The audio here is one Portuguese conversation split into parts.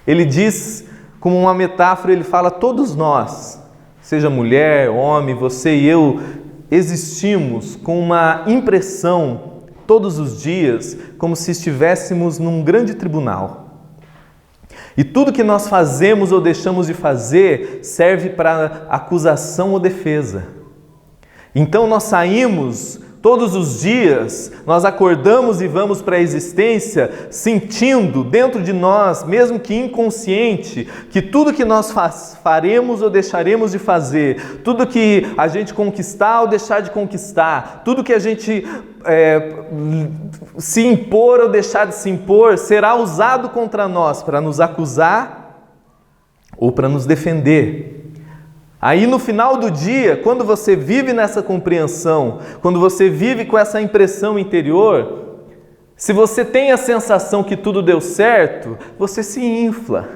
Ele diz, como uma metáfora, ele fala: todos nós, seja mulher, homem, você e eu, existimos com uma impressão todos os dias, como se estivéssemos num grande tribunal. E tudo que nós fazemos ou deixamos de fazer serve para acusação ou defesa. Então nós saímos todos os dias, nós acordamos e vamos para a existência sentindo dentro de nós, mesmo que inconsciente, que tudo que nós faremos ou deixaremos de fazer, tudo que a gente conquistar ou deixar de conquistar, tudo que a gente se impor ou deixar de se impor, será usado contra nós para nos acusar ou para nos defender. Aí no final do dia, quando você vive nessa compreensão, quando você vive com essa impressão interior, se você tem a sensação que tudo deu certo, você se infla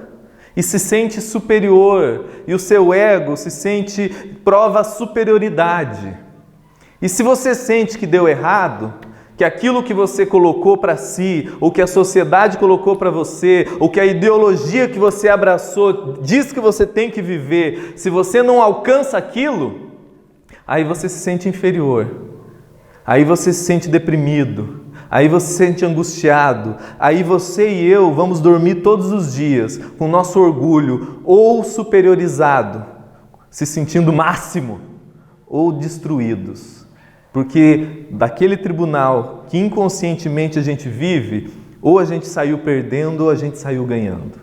e se sente superior, e o seu ego se sente, prova superioridade. E se você sente que deu errado, que aquilo que você colocou para si, ou que a sociedade colocou para você, ou que a ideologia que você abraçou diz que você tem que viver, se você não alcança aquilo, aí você se sente inferior, aí você se sente deprimido, aí você se sente angustiado, aí você e eu vamos dormir todos os dias com o nosso orgulho ou superiorizado, se sentindo máximo, ou destruídos. Porque daquele tribunal que inconscientemente a gente vive, ou a gente saiu perdendo ou a gente saiu ganhando.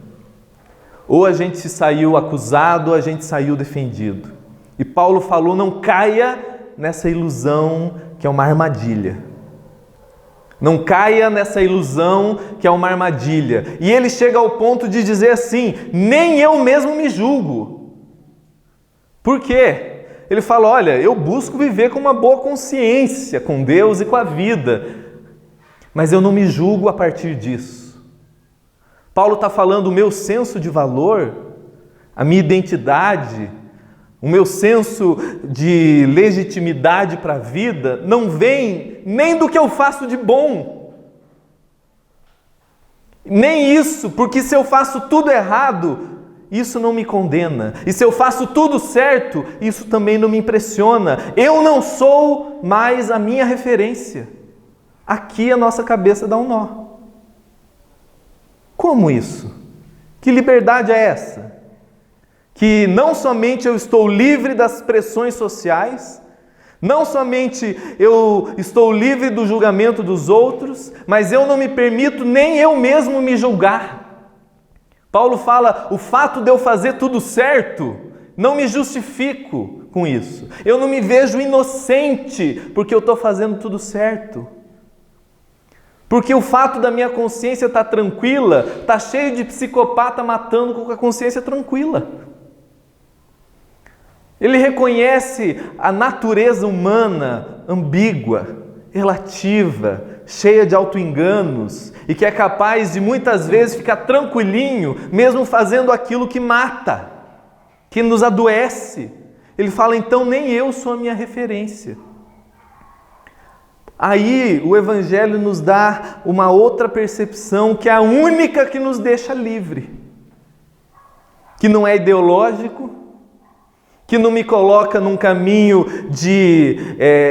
Ou a gente saiu acusado ou a gente saiu defendido. E Paulo falou: não caia nessa ilusão que é uma armadilha. Não caia nessa ilusão que é uma armadilha. E ele chega ao ponto de dizer assim: nem eu mesmo me julgo. Por quê? Ele fala: olha, eu busco viver com uma boa consciência com Deus e com a vida, mas eu não me julgo a partir disso. Paulo está falando: o meu senso de valor, a minha identidade, o meu senso de legitimidade para a vida não vem nem do que eu faço de bom. Nem isso, porque se eu faço tudo errado, isso não me condena. E se eu faço tudo certo, isso também não me impressiona. Eu não sou mais a minha referência. Aqui a nossa cabeça dá um nó. Como isso? Que liberdade é essa? Que não somente eu estou livre das pressões sociais, não somente eu estou livre do julgamento dos outros, mas eu não me permito nem eu mesmo me julgar. Paulo fala: o fato de eu fazer tudo certo, não me justifico com isso. Eu não me vejo inocente porque eu estou fazendo tudo certo. Porque o fato da minha consciência estar tranquila, está cheio de psicopata matando com a consciência tranquila. Ele reconhece a natureza humana ambígua, relativa, cheia de auto-enganos, e que é capaz de muitas vezes ficar tranquilinho, mesmo fazendo aquilo que mata, que nos adoece. Ele fala: então nem eu sou a minha referência. Aí o Evangelho nos dá uma outra percepção, que é a única que nos deixa livre, que não é ideológico, que não me coloca num caminho de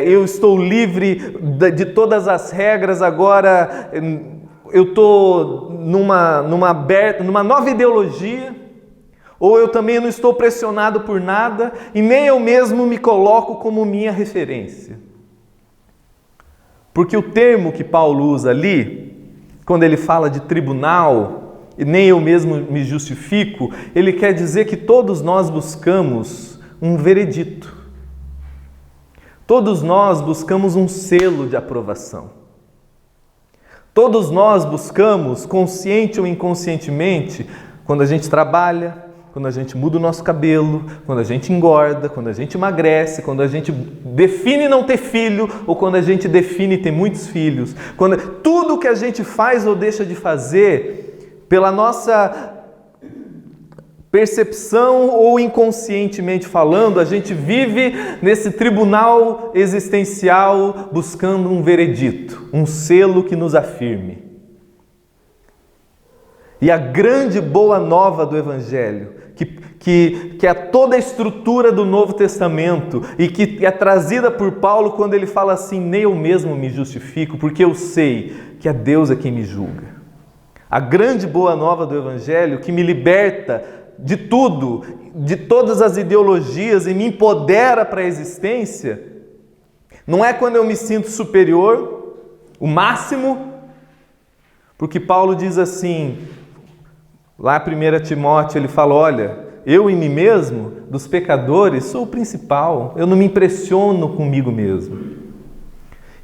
eu estou livre de todas as regras, agora eu estou numa nova ideologia, ou eu também não estou pressionado por nada, e nem eu mesmo me coloco como minha referência. Porque o termo que Paulo usa ali, quando ele fala de tribunal, e nem eu mesmo me justifico, ele quer dizer que todos nós buscamos um veredito. Todos nós buscamos um selo de aprovação. Todos nós buscamos, consciente ou inconscientemente, quando a gente trabalha, quando a gente muda o nosso cabelo, quando a gente engorda, quando a gente emagrece, quando a gente define não ter filho, ou quando a gente define ter muitos filhos. Tudo que a gente faz ou deixa de fazer, pela nossa percepção ou inconscientemente falando, a gente vive nesse tribunal existencial buscando um veredito, um selo que nos afirme. E a grande boa nova do Evangelho, que é toda a estrutura do Novo Testamento e que é trazida por Paulo quando ele fala assim: nem eu mesmo me justifico, porque eu sei que é Deus quem me julga. A grande boa nova do Evangelho que me liberta de tudo, de todas as ideologias e me empodera para a existência, não é quando eu me sinto superior, o máximo, porque Paulo diz assim, lá em 1 Timóteo, ele fala: olha, eu em mim mesmo, dos pecadores, sou o principal, eu não me impressiono comigo mesmo.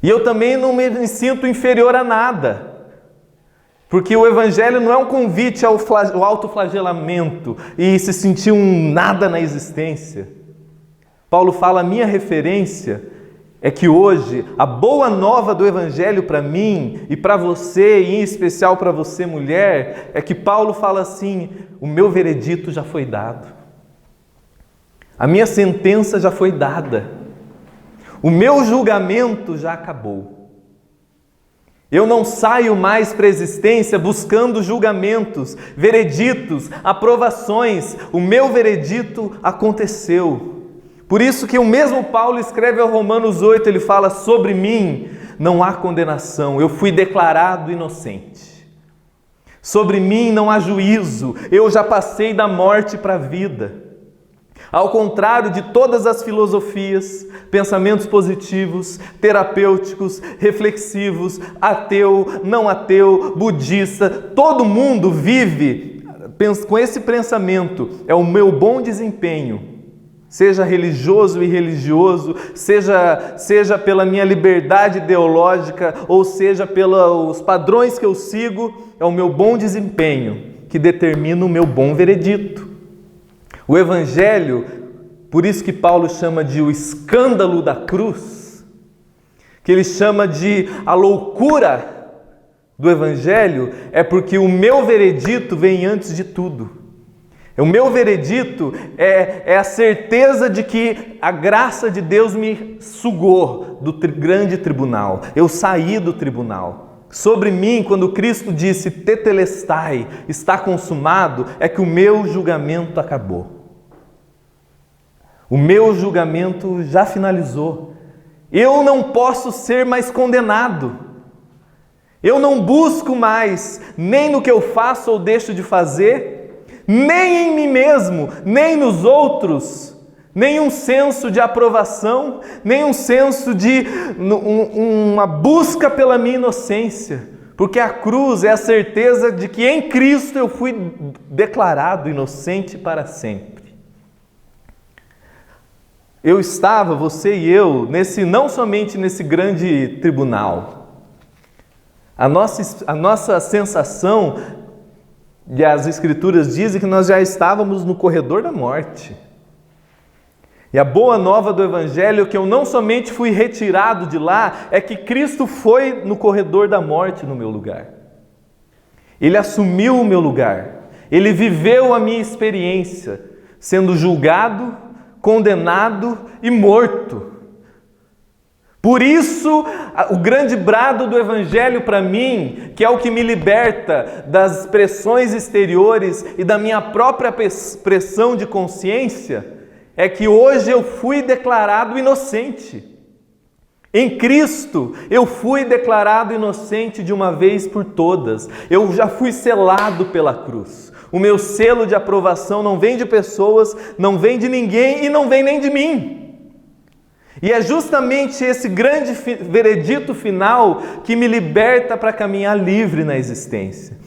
E eu também não me sinto inferior a nada, porque o Evangelho não é um convite ao autoflagelamento e se sentir um nada na existência. Paulo fala: a minha referência é que hoje a boa nova do Evangelho para mim e para você, e em especial para você, mulher, é que Paulo fala assim: o meu veredito já foi dado, a minha sentença já foi dada, o meu julgamento já acabou. Eu não saio mais para a existência buscando julgamentos, vereditos, aprovações. O meu veredito aconteceu. Por isso que o mesmo Paulo escreve ao Romanos 8, ele fala: sobre mim não há condenação, eu fui declarado inocente. Sobre mim não há juízo, eu já passei da morte para a vida. Ao contrário de todas as filosofias, pensamentos positivos, terapêuticos, reflexivos, ateu, não ateu, budista, todo mundo vive com esse pensamento: é o meu bom desempenho. Seja religioso e irreligioso, seja pela minha liberdade ideológica, ou seja pelos padrões que eu sigo, é o meu bom desempenho que determina o meu bom veredito. O Evangelho, por isso que Paulo chama de o escândalo da cruz, que ele chama de a loucura do Evangelho, é porque o meu veredito vem antes de tudo. O meu veredito é a certeza de que a graça de Deus me sugou do grande tribunal. Eu saí do tribunal. Sobre mim, quando Cristo disse tetelestai, está consumado, é que o meu julgamento acabou. O meu julgamento já finalizou. Eu não posso ser mais condenado. Eu não busco mais, nem no que eu faço ou deixo de fazer, nem em mim mesmo, nem nos outros, nenhum senso de aprovação, nenhum senso de uma busca pela minha inocência, porque a cruz é a certeza de que em Cristo eu fui declarado inocente para sempre. Eu estava, você e eu, não somente nesse grande tribunal. A nossa sensação, e as Escrituras dizem que nós já estávamos no corredor da morte. E a boa nova do Evangelho é que eu não somente fui retirado de lá, é que Cristo foi no corredor da morte no meu lugar. Ele assumiu o meu lugar. Ele viveu a minha experiência, sendo julgado, condenado e morto. Por isso, o grande brado do Evangelho para mim, que é o que me liberta das pressões exteriores e da minha própria pressão de consciência, é que hoje eu fui declarado inocente. Em Cristo, eu fui declarado inocente de uma vez por todas. Eu já fui selado pela cruz. O meu selo de aprovação não vem de pessoas, não vem de ninguém e não vem nem de mim. E é justamente esse grande veredito final que me liberta para caminhar livre na existência.